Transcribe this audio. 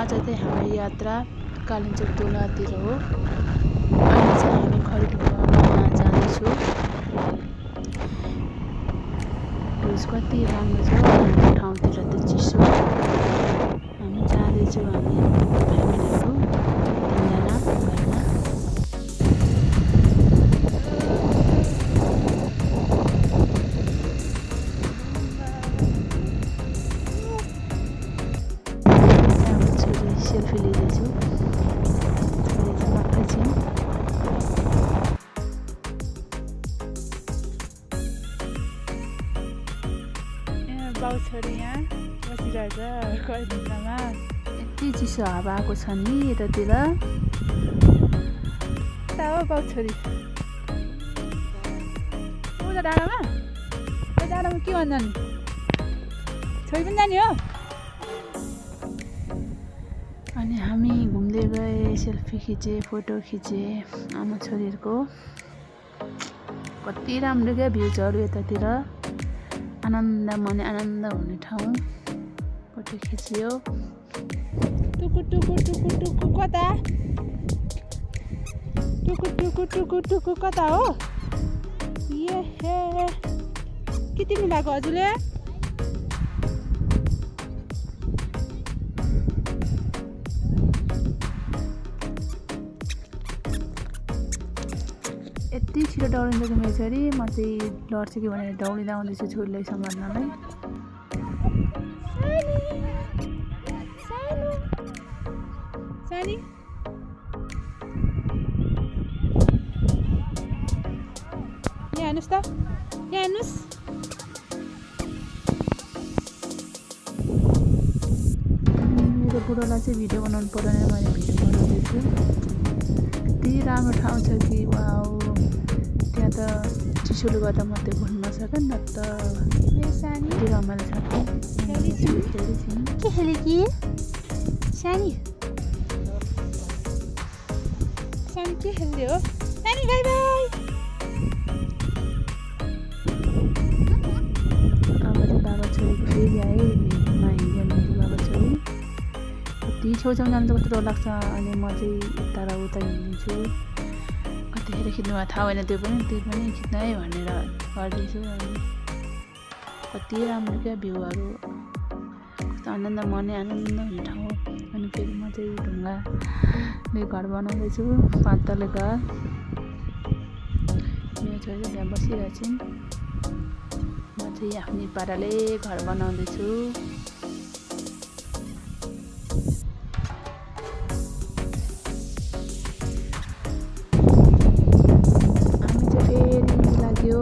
आज चाहिँ हाम्रो यात्रा कालिम्पोङ दोलातिर हो। अहिले चाहिँ हामी खरबुडामा जाँदैछौँ। कति राम्रो छ हाम्रो ठाउँतिर त चिसो। हामी जाँदैछौँ, हामी फ्यामिलीहरू 3 जना घरमा। छोरी सेल्फी लिँदैछु, छोरी चाहिँ मात्रै छिन्। बाउ छोरी यहाँ बसिरहेछ कहिलेसम्म। यति चिसो हावा आएको छ नि यतातिर। यता हो बाउ छोरी उता डाँडामा के भन्छ नि, छोरी पनि जाने हो। अनि हामी घुम्दै गए, सेल्फी खिचे, फोटो खिचे आमा छोरीहरूको। कति राम्रो क्या भ्यूजहरू यतातिर, आनन्द मनै आनन्द हुने ठाउँ। फोटो खिचियो। टुकु टुकु टुकु टुकु कता, टुकु टुकु टुकु टुकु कता हो। ये हे के तिमी भएको हजुरले? यति छिटो दौडिन्छ कि मेरो छोरी, म चाहिँ डर्छु कि भनेर दौडिँदा आउँदैछु छोरीलाई सम्हाल्नलाई। सानी यहाँ हेर्नुहोस् त, यहाँ हेर्नुहोस्। मेरो बुढोलाई चाहिँ भिडियो बनाउनु पर्दैन, मैले भिडियो बनाउँदैछु। यति राम्रो ठाउँ छ कि वाउ। त्यहाँ त चिसोले गर्दा मात्रै बोल्न नसक्यो नि त। यति रमाइलो छ कि खेल्दैछौँ। के खेल्यो कि सानी? सानी के खेल्दै हो? सानी बाई बाई। अब चाहिँ बाबा छोरीको फेरि आयो भेटमा हिँड्दैन बाबा छोरी। कति छेउछाउ जानु त कस्तो डर लाग्छ। अनि म चाहिँ यता र उता हिँड्दैछु। कतिखेर खिच्नुमा थाहा भएन, त्यो पनि खिच्न है भनेर गर्दैछु। अनि कति राम्रो क्या भ्यूहरू, कस्तो आनन्द मनै आनन्द हुने ठाउँ। अनि फेरि म चाहिँ ढुङ्गाले घर बनाउँदैछु, 5 तले घर। मेरो छोरी त्यहाँ बसिरहेछन्, म चाहिँ आफ्नै पाराले घर बनाउँदैछु। हामी चाहिँ फेरि लाग्यो